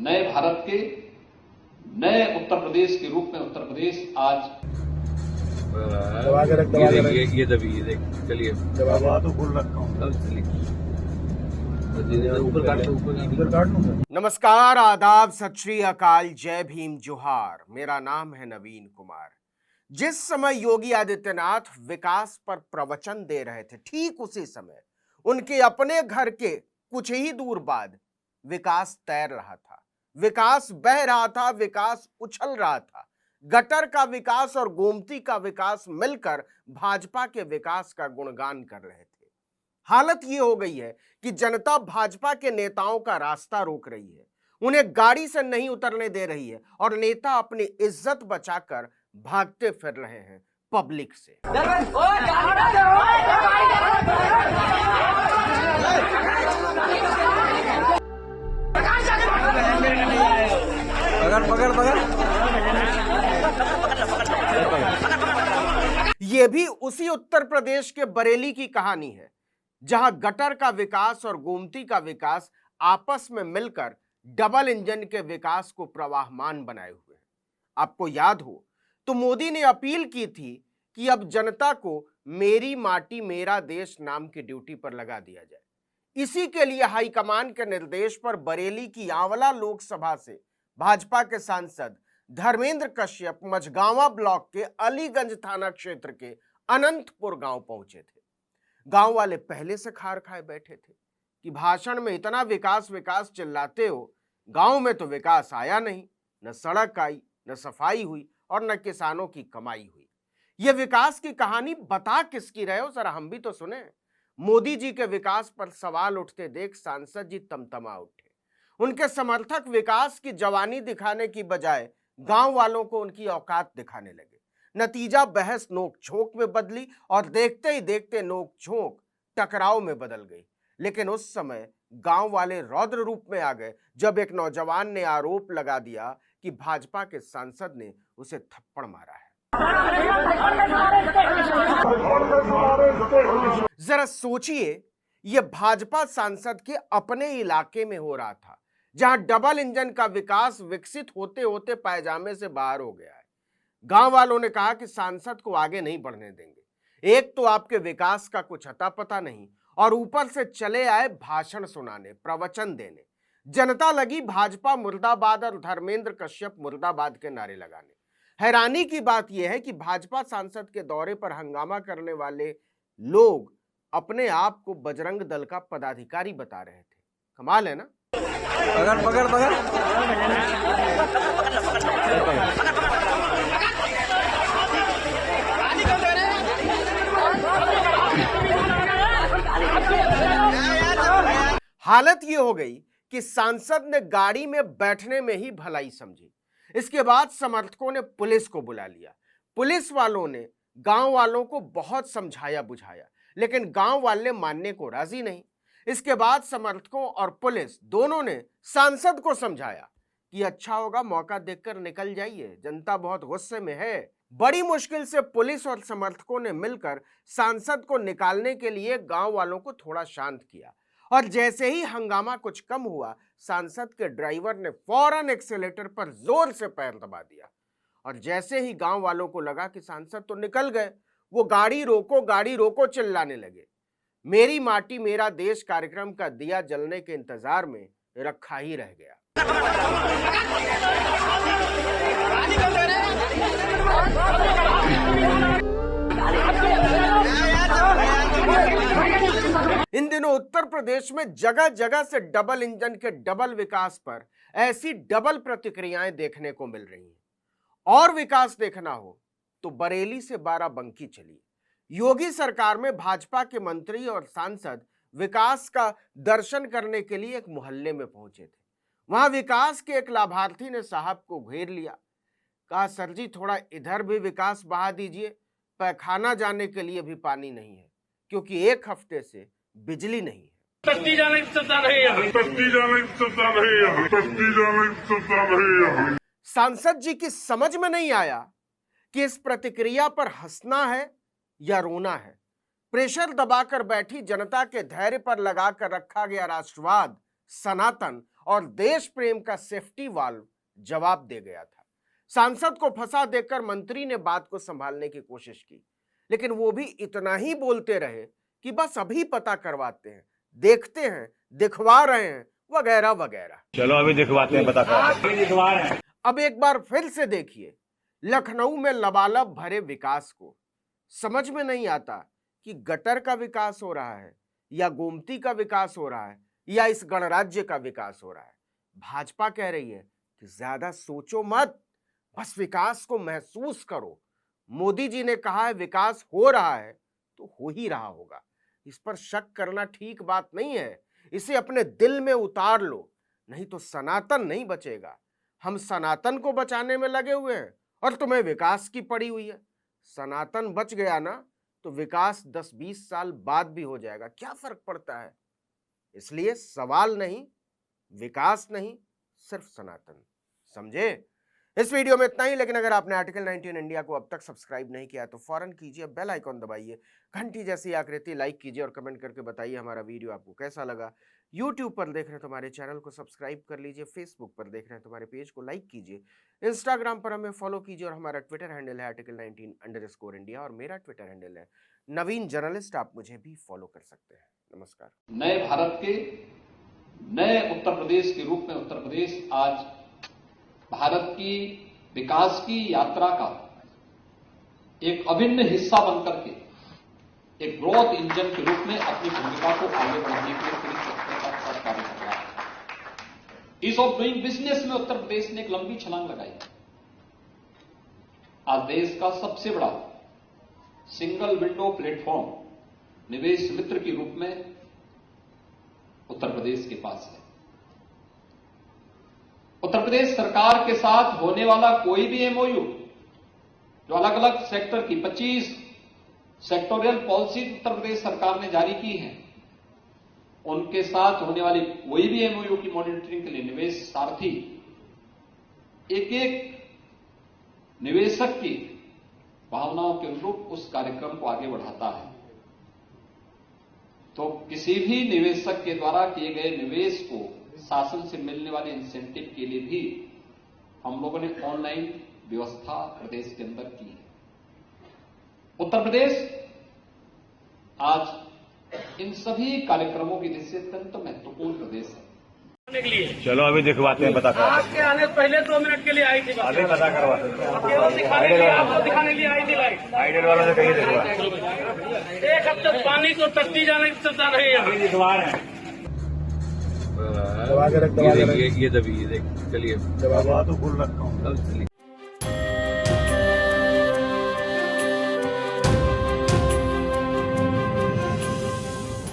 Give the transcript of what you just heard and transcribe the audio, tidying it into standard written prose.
नए भारत के नए उत्तर प्रदेश के रूप में उत्तर प्रदेश आज ये दबी देख चलिए तो फुल रखा हूँ नमस्कार, आदाब, सत श्री अकाल, जय भीम, जोहार। मेरा नाम है नवीन कुमार। जिस समय योगी आदित्यनाथ विकास पर प्रवचन दे रहे थे, ठीक उसी समय उनके अपने घर के कुछ ही दूर बाद विकास तैर रहा था, विकास बह रहा था, विकास उछल रहा था। गटर का विकास और गोमती का विकास मिलकर भाजपा के विकास का गुणगान कर रहे थे। हालत यह हो गई है कि जनता भाजपा के नेताओं का रास्ता रोक रही है, उन्हें गाड़ी से नहीं उतरने दे रही है और नेता अपनी इज्जत बचाकर भागते फिर रहे हैं पब्लिक से। यह भी उसी उत्तर प्रदेश के बरेली की कहानी है, जहां गटर का विकास और गोमती का विकास आपस में मिलकर डबल इंजन के विकास को प्रवाहमान बनाए हुए हैं। आपको याद हो तो मोदी ने अपील की थी कि अब जनता को मेरी माटी मेरा देश नाम की ड्यूटी पर लगा दिया जाए। इसी के लिए हाईकमान के निर्देश पर बरेली की आंवला लोकसभा से भाजपा के सांसद धर्मेंद्र कश्यप मझगांवा ब्लॉक के अलीगंज थाना क्षेत्र के अनंतपुर गांव पहुंचे थे। गांव वाले पहले से खार खाए बैठे थे कि भाषण में इतना विकास विकास चिल्लाते हो, गांव में तो विकास आया नहीं, न सड़क आई, न सफाई हुई और न किसानों की कमाई हुई। यह विकास की कहानी बता किसकी रहे हो, जरा हम भी तो सुने। मोदी जी के विकास पर सवाल उठते देख सांसद जी तमतमा उठे। उनके समर्थक विकास की जवानी दिखाने की बजाय गांव वालों को उनकी औकात दिखाने लगे। नतीजा बहस नोक झोंक में बदली और देखते ही देखते नोक झोंक टकराव में बदल गई। लेकिन उस समय गांव वाले रौद्र रूप में आ गए जब एक नौजवान ने आरोप लगा दिया कि भाजपा के सांसद ने उसे थप्पड़ मारा है। जरा सोचिए, यह भाजपा सांसद के अपने इलाके में हो रहा था, जहां डबल इंजन का विकास विकसित होते होते पायजामे से बाहर हो गया है। गांव वालों ने कहा कि सांसद को आगे नहीं बढ़ने देंगे। एक तो आपके विकास का कुछ अता पता नहीं और ऊपर से चले आए भाषण सुनाने, प्रवचन देने। जनता लगी भाजपा मुर्दाबाद और धर्मेंद्र कश्यप मुर्दाबाद के नारे लगाने। हैरानी की बात यह है कि भाजपा सांसद के दौरे पर हंगामा करने वाले लोग अपने आप को बजरंग दल का पदाधिकारी बता रहे थे। कमाल है ना। पकड़ हालत यह हो गई कि सांसद ने गाड़ी में बैठने में ही भलाई समझी। इसके बाद समर्थकों ने पुलिस को बुला लिया। पुलिस वालों ने गांव वालों को बहुत समझाया बुझाया, लेकिन गांव वाले मानने को राजी नहीं। इसके बाद समर्थकों और पुलिस दोनों ने सांसद को समझाया कि अच्छा होगा मौका देखकर निकल जाइए, जनता बहुत गुस्से में है। बड़ी मुश्किल से पुलिस और समर्थकों ने मिलकर सांसद को निकालने के लिए गांव वालों को थोड़ा शांत किया और जैसे ही हंगामा कुछ कम हुआ, सांसद के ड्राइवर ने फौरन एक्सीलेटर पर जोर से पैर दबा दिया और जैसे ही गांव वालों को लगा कि सांसद तो निकल गए, वो गाड़ी रोको चिल्लाने लगे। मेरी माटी मेरा देश कार्यक्रम का दिया जलने के इंतजार में रखा ही रह गया। इन दिनों उत्तर प्रदेश में जगह जगह से डबल इंजन के डबल विकास पर ऐसी डबल प्रतिक्रियाएं देखने को मिल रही हैं। और विकास देखना हो तो बरेली से बाराबंकी चलिए। योगी सरकार में भाजपा के मंत्री और सांसद विकास का दर्शन करने के लिए एक मोहल्ले में पहुंचे थे। वहां विकास के एक लाभार्थी ने साहब को घेर लिया, कहा सर जी थोड़ा इधर भी विकास बहा दीजिए, पैखाना जाने के लिए भी पानी नहीं है क्योंकि एक हफ्ते से बिजली नहीं है। सांसद जी की समझ में नहीं आया कि इस प्रतिक्रिया पर हंसना है या रोना है। प्रेशर दबाकर बैठी जनता के धैर्य पर लगाकर रखा गया राष्ट्रवाद, सनातन और देश प्रेम का सेफ्टी वाल्व जवाब दे गया था। सांसद को फंसा देकर मंत्री ने बात को संभालने की कोशिश की, लेकिन वो भी इतना ही बोलते रहे कि बस अभी पता करवाते हैं, देखते हैं, दिखवा रहे हैं, वगैरह वगैरह। चलो अभी दिखवाते हैं, बता दिखवा रहे हैं। अब एक बार फिर से देखिए लखनऊ में लबालब भरे विकास को। समझ में नहीं आता कि गटर का विकास हो रहा है या गोमती का विकास हो रहा है या इस गणराज्य का विकास हो रहा है। भाजपा कह रही है कि ज्यादा सोचो मत, बस विकास को महसूस करो। मोदी जी ने कहा है विकास हो रहा है तो हो ही रहा होगा। इस पर शक करना ठीक बात नहीं है। इसे अपने दिल में उतार लो, नहीं तो सनातन नहीं बचेगा। हम सनातन को बचाने में लगे हुए हैं और तुम्हें विकास की पड़ी हुई है। सनातन बच गया ना तो विकास 10-20 साल बाद भी हो जाएगा, क्या फर्क पड़ता है। इसलिए सवाल नहीं, विकास नहीं, सिर्फ सनातन। समझे? इस वीडियो में इतना ही, लेकिन अगर आपने आर्टिकल 19 इंडिया को अब तक सब्सक्राइब नहीं किया तो फौरन कीजिए, बेल आइकॉन दबाइए, घंटी जैसी आकृति लाइक कीजिए और कमेंट करके बताइए हमारा वीडियो आपको कैसा लगा। यूट्यूब पर देख रहे हैं तो हमारे चैनल को सब्सक्राइब कर लीजिए, फेसबुक पर देख रहे हैं तो हमारे पेज को लाइक कीजिए, इंस्टाग्राम पर हमें फॉलो कीजिए और हमारा ट्विटर हैंडल है article19_India और मेरा ट्विटर हैंडल है नवीन जर्नलिस्ट। आप मुझे भी फॉलो कर सकते हैं। नमस्कार। नए भारत के नए उत्तर प्रदेश के रूप में उत्तर प्रदेश आज भारत की विकास की यात्रा का एक अभिन्न हिस्सा बनकर के एक ग्रोथ इंजन के रूप में अपनी भूमिका को आगे बढ़ाने के लिए पूरी तत्परता के साथ कार्य कर रहा है। ईज ऑफ डूइंग बिजनेस में उत्तर प्रदेश ने एक लंबी छलांग लगाई। आज देश का सबसे बड़ा सिंगल विंडो प्लेटफॉर्म निवेश मित्र के रूप में उत्तर प्रदेश के पास है। उत्तर प्रदेश सरकार के साथ होने वाला कोई भी एमओयू जो अलग अलग सेक्टर की 25 सेक्टोरियल पॉलिसी उत्तर प्रदेश सरकार ने जारी की है, उनके साथ होने वाली कोई भी एमओयू की मॉनिटरिंग के लिए निवेश सारथी एक एक निवेशक की भावनाओं के अनुरूप उस कार्यक्रम को आगे बढ़ाता है। तो किसी भी निवेशक के द्वारा किए गए निवेश को शासन से मिलने वाले इंसेंटिव के लिए भी हम लोगों ने ऑनलाइन व्यवस्था प्रदेश के अंदर की है। उत्तर प्रदेश आज इन सभी कार्यक्रमों की दृष्टि से अत्यंत महत्वपूर्ण प्रदेश है। चलो अभी दिखवाते हैं, बता आपके आने से पहले 2 मिनट के लिए आई थी। अभी पता करवाते हैं। केवल दिखाने के लिए, आपको दिखाने के लिए आई थी लाइट। आइडियल वालों से कहीं दिखवा, एक हफ्ते पानी को तस्ती जाने की सुविधा रही है। अभी दिखवा रहे हैं। ये दबी, ये देख, चलिए दबा तो फुल रखा हूँ। चलिए।